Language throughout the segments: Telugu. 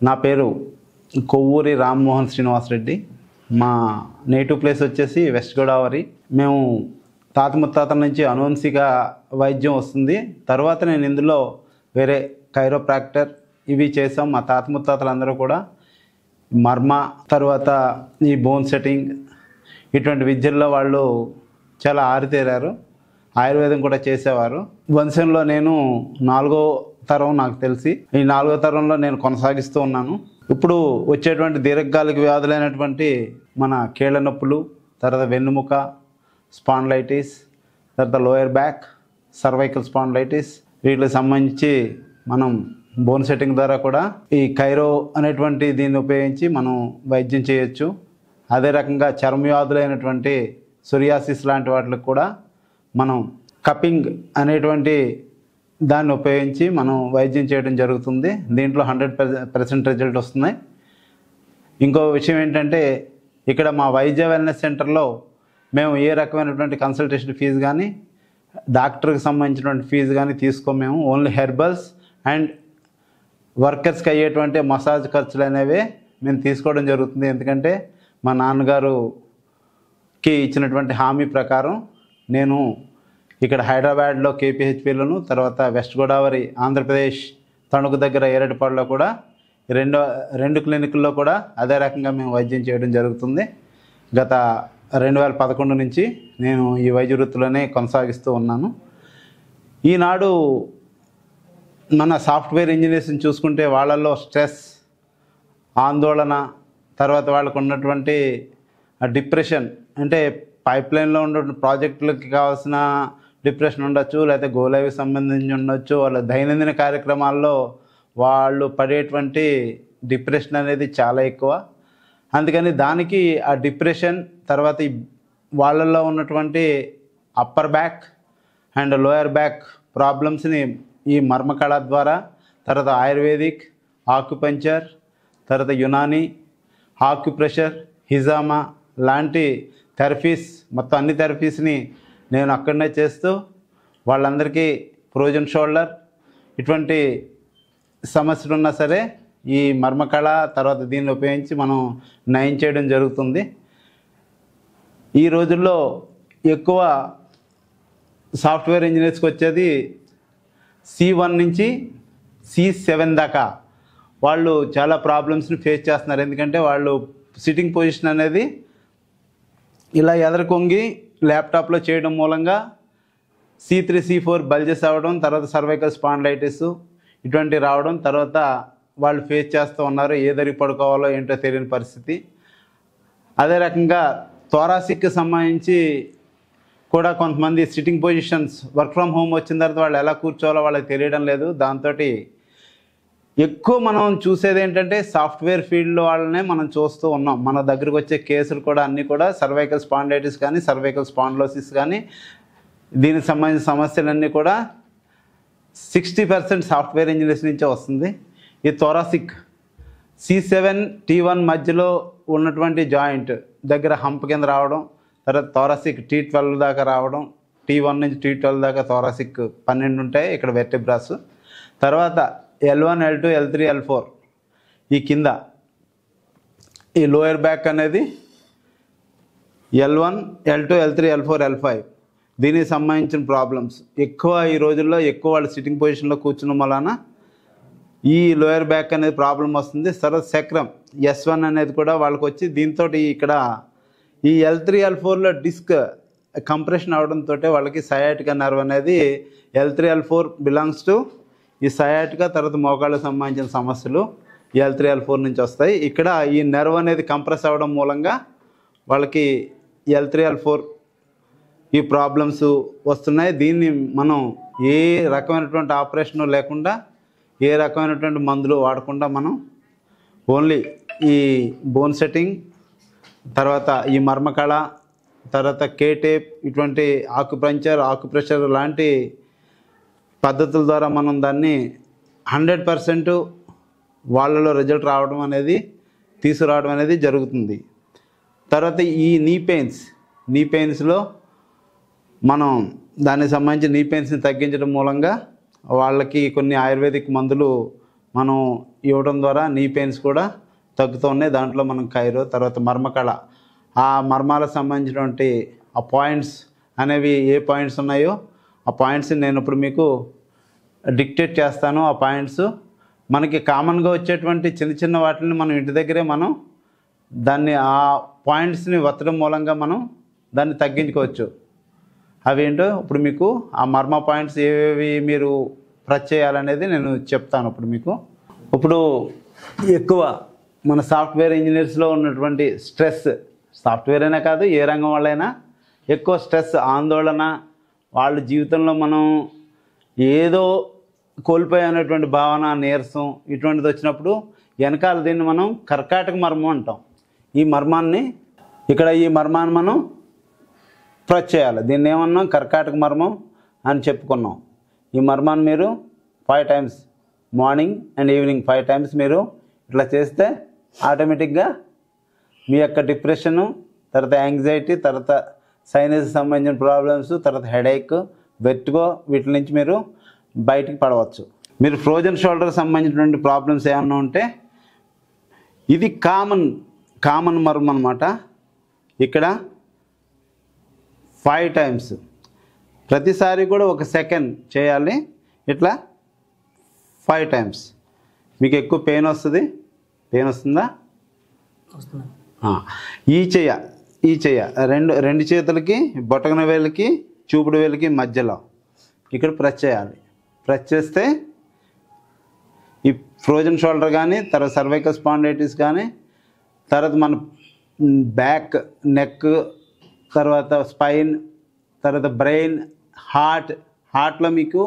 నా పేరు కొవ్వూరి రామ్మోహన్ శ్రీనివాస్ రెడ్డి. మా నేటివ్ ప్లేస్ వచ్చేసి వెస్ట్ గోదావరి. మేము తాత ముత్తాతల నుంచి అనువంశిక వైద్యం వస్తుంది. తర్వాత నేను ఇందులో వేరే కైరోప్రాక్టర్ ఇవి చేసాం. మా తాత ముత్తాతలందరూ కూడా మర్మ, తర్వాత ఈ బోన్ సెట్టింగ్ ఇటువంటి విద్యల్లో వాళ్ళు చాలా ఆరితేరారు. ఆయుర్వేదం కూడా చేసేవారు. వంశంలో నేను 4వ తరం నాకు తెలిసి. ఈ 4వ తరంలో నేను కొనసాగిస్తూ ఉన్నాను. ఇప్పుడు వచ్చేటువంటి దీర్ఘకాలిక వ్యాధులైనటువంటి మన కీళ్ళ నొప్పులు, తర్వాత వెన్నుముక స్పాండ్లైటిస్, తర్వాత లోయర్ బ్యాక్, సర్వైకల్ స్పాండ్లైటిస్, వీటికి సంబంధించి మనం బోన్ సెట్టింగ్ ద్వారా కూడా ఈ కైరో అనేటువంటి దీన్ని ఉపయోగించి మనం వైద్యం చేయొచ్చు. అదే రకంగా చర్మ వ్యాధులైనటువంటి సోరియాసిస్ లాంటి వాటికి కూడా మనం కప్పింగ్ అనేటువంటి దాన్ని ఉపయోగించి మనం వైద్యం చేయడం జరుగుతుంది. దీంట్లో 100% రిజల్ట్ వస్తున్నాయి. ఇంకో విషయం ఏంటంటే, ఇక్కడ మా వైద్య వెల్నెస్ సెంటర్లో మేము ఏ రకమైనటువంటి కన్సల్టేషన్ ఫీజు కానీ, డాక్టర్కి సంబంధించినటువంటి ఫీజు కానీ తీసుకోము. మేము ఓన్లీ హెర్బల్స్ అండ్ వర్కర్స్కి అయ్యేటువంటి మసాజ్ ఖర్చులు అనేవి మేము తీసుకోవడం జరుగుతుంది. ఎందుకంటే మా నాన్నగారుకి ఇచ్చినటువంటి హామీ ప్రకారం నేను ఇక్కడ హైదరాబాద్లో కేపీహెచ్పిలోను, తర్వాత వెస్ట్ గోదావరి ఆంధ్రప్రదేశ్ తణుకు దగ్గర ఏరటిపాడులో కూడా రెండు క్లినిక్ల్లో కూడా అదే రకంగా మేము వైద్యం చేయడం జరుగుతుంది. గత 2011 నుంచి నేను ఈ వైద్య వృత్తిలోనే కొనసాగిస్తూ ఉన్నాను. ఈనాడు మన సాఫ్ట్వేర్ ఇంజనీర్స్ని చూసుకుంటే వాళ్ళల్లో స్ట్రెస్, ఆందోళన, తర్వాత వాళ్ళకు ఉన్నటువంటి డిప్రెషన్, అంటే పైప్లైన్లో ఉన్న ప్రాజెక్టులకి కావాల్సిన డిప్రెషన్ ఉండొచ్చు, లేకపోతే గోలైవ్కి సంబంధించి ఉండొచ్చు. వాళ్ళ దైనందిన కార్యక్రమాల్లో వాళ్ళు పడేటువంటి డిప్రెషన్ అనేది చాలా ఎక్కువ. అందుకని దానికి ఆ డిప్రెషన్, తర్వాత వాళ్ళల్లో ఉన్నటువంటి upper back and lower back ప్రాబ్లమ్స్ని ఈ మర్మకళ ద్వారా, తర్వాత ఆయుర్వేదిక్, ఆక్యుపంచర్, తర్వాత యునాని, ఆక్యుప్రెషర్, హిజామా లాంటి థెరపీస్, మొత్తం అన్ని థెరపీస్ని నేను అక్కడనే చేస్తూ వాళ్ళందరికీ ఫ్రోజన్ షోల్డర్ ఇటువంటి సమస్యలు ఉన్నా సరే ఈ మర్మకళ తర్వాత దీన్ని ఉపయోగించి మనం నయం చేయడం జరుగుతుంది. ఈ రోజుల్లో ఎక్కువ సాఫ్ట్వేర్ ఇంజనీర్స్కి వచ్చేది C1 నుంచి C7 దాకా వాళ్ళు చాలా ప్రాబ్లమ్స్ని ఫేస్ చేస్తున్నారు. ఎందుకంటే వాళ్ళు సిట్టింగ్ పొజిషన్ అనేది ఇలా ఎదరకొంగి ల్యాప్టాప్లో చేయడం మూలంగా C3, C4 బల్జెస్ అవ్వడం, తర్వాత సర్వైకల్ స్పాండ్లైటిస్ ఇటువంటి రావడం, తర్వాత వాళ్ళు ఫేస్ చేస్తూ ఉన్నారు. ఏదరికి పడుకోవాలో ఏంటో తెలియని పరిస్థితి. అదే రకంగా థొరాసిక్కి సంబంధించి కూడా కొంతమంది sitting positions, work from home వచ్చిన తర్వాత వాళ్ళు ఎలా కూర్చోవాలో వాళ్ళకి తెలియడం లేదు. దాంతో ఎక్కువ మనం చూసేది ఏంటంటే సాఫ్ట్వేర్ ఫీల్డ్లో వాళ్ళనే మనం చూస్తూ ఉన్నాం. మన దగ్గరకు వచ్చే కేసులు కూడా అన్నీ కూడా సర్వైకల్ స్పాండైటిస్ కానీ, సర్వైకల్ స్పాండ్లోసిస్ కానీ, దీనికి సంబంధించిన సమస్యలన్నీ కూడా 60% సాఫ్ట్వేర్ ఇంజనీర్స్ నుంచే వస్తుంది. ఈ థొరాసిక్ C7, T1 మధ్యలో ఉన్నటువంటి జాయింట్ దగ్గర హంప్ కింద రావడం, తర్వాత థొరాసిక్ T12 దాకా రావడం, T1 నుంచి T12 దాకా థొరాసిక్ 12 ఉంటాయి ఇక్కడ వెర్టిబ్రాస్. తర్వాత L1, L2, L3, L4 ఈ కింద ఈ లోయర్ బ్యాక్ అనేది L1, L2, L3, L4, L5 దీనికి సంబంధించిన ప్రాబ్లమ్స్ ఎక్కువ. ఈ రోజుల్లో ఎక్కువ వాళ్ళు సిట్టింగ్ పొజిషన్లో కూర్చున్న వలన ఈ లోయర్ బ్యాక్ అనేది ప్రాబ్లం వస్తుంది. తర్వాత చక్రం S1 అనేది కూడా వాళ్ళకి వచ్చి దీంతో ఇక్కడ ఈ L3, L4లో డిస్క్ కంప్రెషన్ అవడంతో వాళ్ళకి సయాటికా నర్వ్ అనేది L3, L4 బిలాంగ్స్ టు ఈ సయాటికా, తర్వాత మోకాళ్ళకు సంబంధించిన సమస్యలు L3, L4 నుంచి వస్తాయి. ఇక్కడ ఈ నర్వ్ అనేది కంప్రెస్ అవ్వడం మూలంగా వాళ్ళకి L3, L4 ఈ ప్రాబ్లమ్స్ వస్తున్నాయి. దీన్ని మనం ఏ రకమైనటువంటి ఆపరేషన్ లేకుండా, ఏ రకమైనటువంటి మందులు వాడకుండా మనం ఓన్లీ ఈ బోన్ సెట్టింగ్, తర్వాత ఈ మర్మకళ, తర్వాత కేటేప్ ఇటువంటి ఆక్యుప్రెషర్ లాంటి పద్ధతుల ద్వారా మనం దాన్ని 100% వాళ్ళలో రిజల్ట్ రావడం అనేది, తీసుకురావడం అనేది జరుగుతుంది. తర్వాత ఈ నీ పెయిన్స్లో మనం దానికి సంబంధించి నీ పెయిన్స్ని తగ్గించడం మూలంగా వాళ్ళకి కొన్ని ఆయుర్వేదిక్ మందులు మనం ఇవ్వడం ద్వారా నీ పెయిన్స్ కూడా తగ్గుతూ ఉన్నాయి. దాంట్లో మనం కైరో, తర్వాత మర్మకళ, ఆ మర్మాలకు సంబంధించినటువంటి ఆ పాయింట్స్ అనేవి ఏ పాయింట్స్ ఉన్నాయో ఆ పాయింట్స్ నేను ఇప్పుడు మీకు డిక్టేట్ చేస్తాను. ఆ పాయింట్స్ మనకి కామన్గా వచ్చేటువంటి చిన్న చిన్న వాటిని మనం ఇంటి దగ్గరే మనం దాన్ని ఆ పాయింట్స్ని వత్తడం మూలంగా మనం దాన్ని తగ్గించుకోవచ్చు. అవేంటో ఇప్పుడు మీకు ఆ మర్మ పాయింట్స్ ఏవేవి మీరు ప్రెస్ చేయాలనేది నేను చెప్తాను ఇప్పుడు మీకు. ఇప్పుడు ఎక్కువ మన సాఫ్ట్వేర్ ఇంజనీర్స్లో ఉన్నటువంటి స్ట్రెస్, సాఫ్ట్వేర్ అయినా కాదు ఏ రంగం వాళ్ళైనా ఎక్కువ స్ట్రెస్, ఆందోళన, వాళ్ళ జీవితంలో మనం ఏదో కోల్పోయినటువంటి భావన, నీరసం ఇటువంటిది వచ్చినప్పుడు వెనకాల దీన్ని మనం కర్కాటక మర్మం అంటాం. ఈ మర్మాన్ని ఈ మర్మాన్ని మనం ప్రెస్ చేయాలి. దీన్ని ఏమన్నాం? కర్కాటక మర్మం అని చెప్పుకున్నాం. ఈ మర్మాన్ని మీరు 5 times morning and evening 5 times మీరు ఇట్లా చేస్తే ఆటోమేటిక్గా మీ యొక్క డిప్రెషను, తర్వాత యాంగ్జైటీ, తర్వాత సైనస్ సంబంధించిన ప్రాబ్లమ్స్, తర్వాత హెడేక్, వెర్టిగో వీటి నుంచి మీరు బయటికి పడవచ్చు. మీరు ఫ్రోజన్ షోల్డర్ సంబంధించినటువంటి ప్రాబ్లమ్స్ ఏమన్నా ఉంటే ఇది కామన్ మర్మం అనమాట. ఇక్కడ 5 times ప్రతిసారి కూడా 1 second చేయాలి. ఇట్లా 5 times. మీకు ఎక్కువ పెయిన్ వస్తుందా? ఈ చెయ్య రెండు చేతులకి, బొటకన వేలికి, చూపుడు వేలికి మధ్యలో ఇక్కడ ప్రెస్ చేయాలి. ప్రెస్ చేస్తే ఈ ఫ్రోజన్ షోల్డర్ కానీ, తర్వాత సర్వైకల్ స్పాండిలైటిస్ కానీ, తర్వాత మన బ్యాక్, నెక్, తర్వాత స్పైన్, తర్వాత బ్రెయిన్, హార్ట్లో మీకు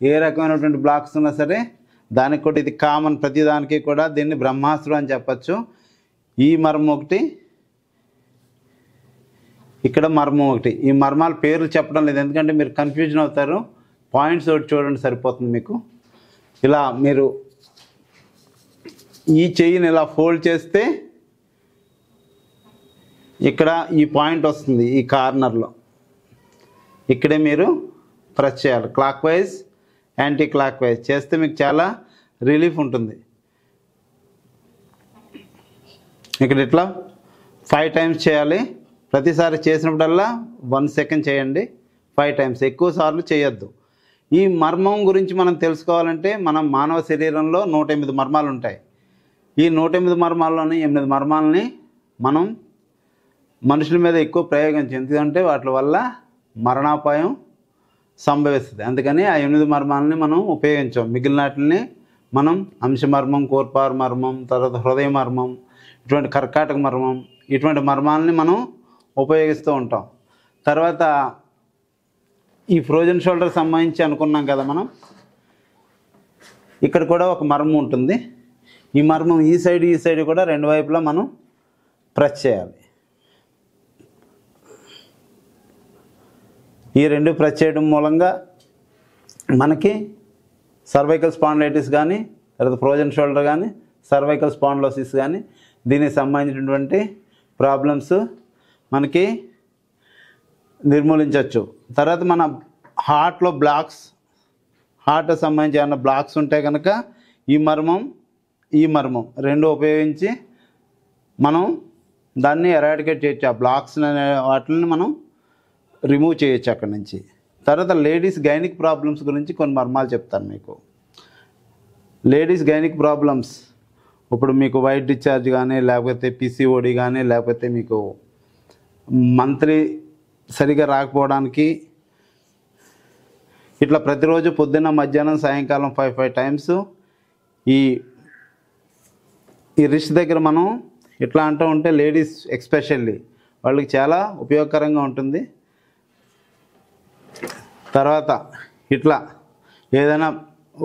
ఏ రకమైనటువంటి బ్లాక్స్ ఉన్నా సరే దానికి కూడా ఇది కామన్. ప్రతి దానికి కూడా దీన్ని బ్రహ్మాస్త్రం అని చెప్పచ్చు. ఈ మర్మం ఒకటి, ఇక్కడ మర్మం ఒకటి. ఈ మర్మాల పేర్లు చెప్పడం లేదు ఎందుకంటే మీరు కన్ఫ్యూజన్ అవుతారు. పాయింట్స్ ఒకటి చూడండి సరిపోతుంది మీకు. ఇలా మీరు ఈ చెయ్యిని ఇలా ఫోల్డ్ చేస్తే ఇక్కడ ఈ పాయింట్ వస్తుంది. ఈ కార్నర్లో ఇక్కడే మీరు ప్రెస్ చేయాలి. Clock wise, anti clock wise చేస్తే మీకు చాలా రిలీఫ్ ఉంటుంది. ఇక్కడ ఇట్లా 5 times చేయాలి. ప్రతిసారి చేసినప్పుడల్లా 1 second చేయండి. 5 times, ఎక్కువ సార్లు చేయొద్దు. ఈ మర్మం గురించి మనం తెలుసుకోవాలంటే మనం మానవ శరీరంలో 108 మర్మాలు ఉంటాయి. ఈ 108 మర్మాల్లోని 8 మర్మాలని మనం మనుషుల మీద ఎక్కువ ప్రయోగించాం. ఎందుకంటే వాటి వల్ల మరణాపాయం సంభవిస్తుంది. అందుకని ఆ 8 మర్మాలని మనం ఉపయోగించాం. మిగిలిన వాటిని మనం అంశమర్మం, కోర్పార్ మర్మం, తర్వాత హృదయ మర్మం, ఇటువంటి కర్కాటక మర్మం, ఇటువంటి మర్మాలని మనం ఉపయోగిస్తూ ఉంటాం. తర్వాత ఈ ఫ్రోజన్ షోల్డర్ సంబంధించి అనుకున్నాం కదా మనం, ఇక్కడ కూడా ఒక మర్మం ఉంటుంది. ఈ మర్మం ఈ సైడ్ కూడా 2 వైపులా మనం ప్రెస్ చేయాలి. ఈ 2 ప్రెస్ చేయడం మూలంగా మనకి సర్వైకల్ స్పాండిలైటిస్ కానీ, తర్వాత ఫ్రోజన్ షోల్డర్ కానీ, సర్వైకల్ స్పాండిలోసిస్ కానీ దీనికి సంబంధించినటువంటి ప్రాబ్లమ్స్ మనకి నిర్మూలించవచ్చు. తర్వాత మన హార్ట్లో బ్లాక్స్, హార్ట్ సంబంధించి ఏమైనా బ్లాక్స్ ఉంటే కనుక ఈ మర్మం 2 ఉపయోగించి మనం దాన్ని ఎరాడికేట్ చేయొచ్చు. ఆ బ్లాక్స్ అనే వాటిని మనం రిమూవ్ చేయొచ్చు అక్కడి నుంచి. తర్వాత లేడీస్ గైనిక్ ప్రాబ్లమ్స్ గురించి కొన్ని మర్మాలు చెప్తాను మీకు. లేడీస్ గైనిక్ ప్రాబ్లమ్స్ ఇప్పుడు మీకు వైట్ డిశ్చార్జ్ కానీ, లేకపోతే పిసిఓడి కానీ, లేకపోతే మీకు మంత్లీ సరిగా రాకపోవడానికి ఇట్లా ప్రతిరోజు పొద్దున్న, మధ్యాహ్నం, సాయంకాలం 5 times ఈ రిస్ట్ దగ్గర మనం ఇట్లా అంటూ ఉంటే లేడీస్ ఎక్స్పెషల్లీ వాళ్ళకి చాలా ఉపయోగకరంగా ఉంటుంది. తర్వాత ఇట్లా ఏదైనా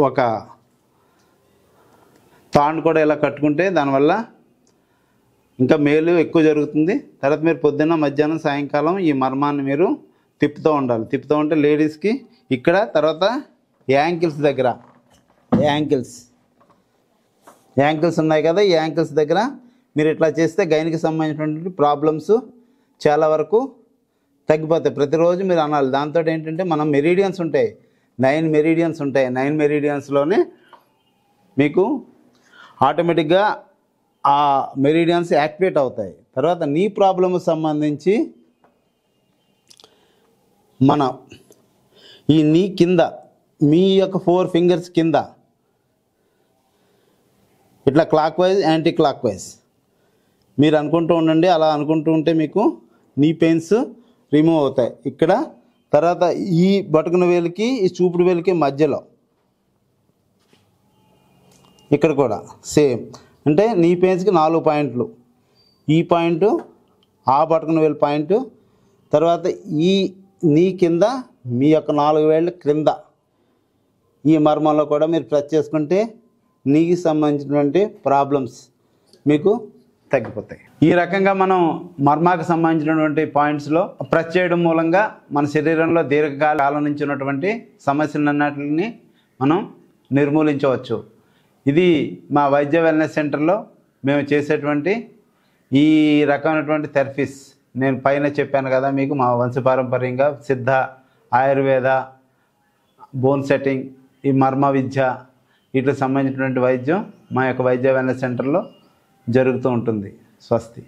ఒక తాండు కూడా ఇలా కట్టుకుంటే దానివల్ల ఇంకా మేలు ఎక్కువ జరుగుతుంది. తర్వాత మీరు పొద్దున్న, మధ్యాహ్నం, సాయంకాలం ఈ మర్మాన్ని మీరు తిప్పుతూ ఉండాలి. తిప్పుతూ ఉంటే లేడీస్కి ఇక్కడ, తర్వాత యాంకిల్స్ దగ్గర, యాంకిల్స్ ఉన్నాయి కదా, ఈ యాంకిల్స్ దగ్గర మీరు ఇట్లా చేస్తే గైనికి సంబంధించినటువంటి ప్రాబ్లమ్స్ చాలా వరకు తగ్గిపోతాయి. ప్రతిరోజు మీరు అనాలి. దాంతో ఏంటంటే మనం మెరీడియన్స్ ఉంటాయి, 9 మెరీడియన్స్ ఉంటాయి. 9 మెరీడియన్స్లోనే మీకు ఆటోమేటిక్గా ఆ మెరిడియన్స్ యాక్టివేట్ అవుతాయి. తర్వాత నీ ప్రాబ్లమ్ సంబంధించి మన ఈ నీ కింద మీ యొక్క 4 ఫింగర్స్ కింద ఇట్లా clock wise anti clock wise మీరు అనుకుంటూ ఉండండి. అలా అనుకుంటూ ఉంటే మీకు నీ పెయిన్స్ రిమూవ్ అవుతాయి. ఇక్కడ తర్వాత ఈ బటుకున వేలుకి ఈ చూపుడు వేలుకి మధ్యలో ఇక్కడ కూడా సేమ్, అంటే నీ పెయిన్స్కి 4 పాయింట్లు, ఈ పాయింట్ ఆ బటుకున వేలు పాయింట్, తర్వాత ఈ నీ కింద మీ యొక్క 4 వేళ్ళ క్రింద ఈ మర్మంలో కూడా మీరు ప్రెస్ చేసుకుంటే నీకు సంబంధించినటువంటి ప్రాబ్లమ్స్ మీకు తగ్గిపోతాయి. ఈ రకంగా మనం మర్మాకు సంబంధించినటువంటి పాయింట్స్లో ప్రెస్ చేయడం మూలంగా మన శరీరంలో దీర్ఘకాలం నుంచి ఉన్నటువంటి సమస్యలన్నిటిని మనం నిర్మూలించవచ్చు. ఇది మా వైద్య వెల్నెస్ సెంటర్లో మేము చేసేటువంటి ఈ రకమైనటువంటి థెరపీస్. నేను పైన చెప్పాను కదా మీకు, మా వంశపారంపర్యంగా సిద్ధ, ఆయుర్వేద, బోన్ సెట్టింగ్, ఈ మర్మ విద్య, వీటికి సంబంధించినటువంటి వైద్యం మా యొక్క వైద్య వెల్నెస్ సెంటర్లో జరుగుతూ ఉంటుంది. స్వస్తి.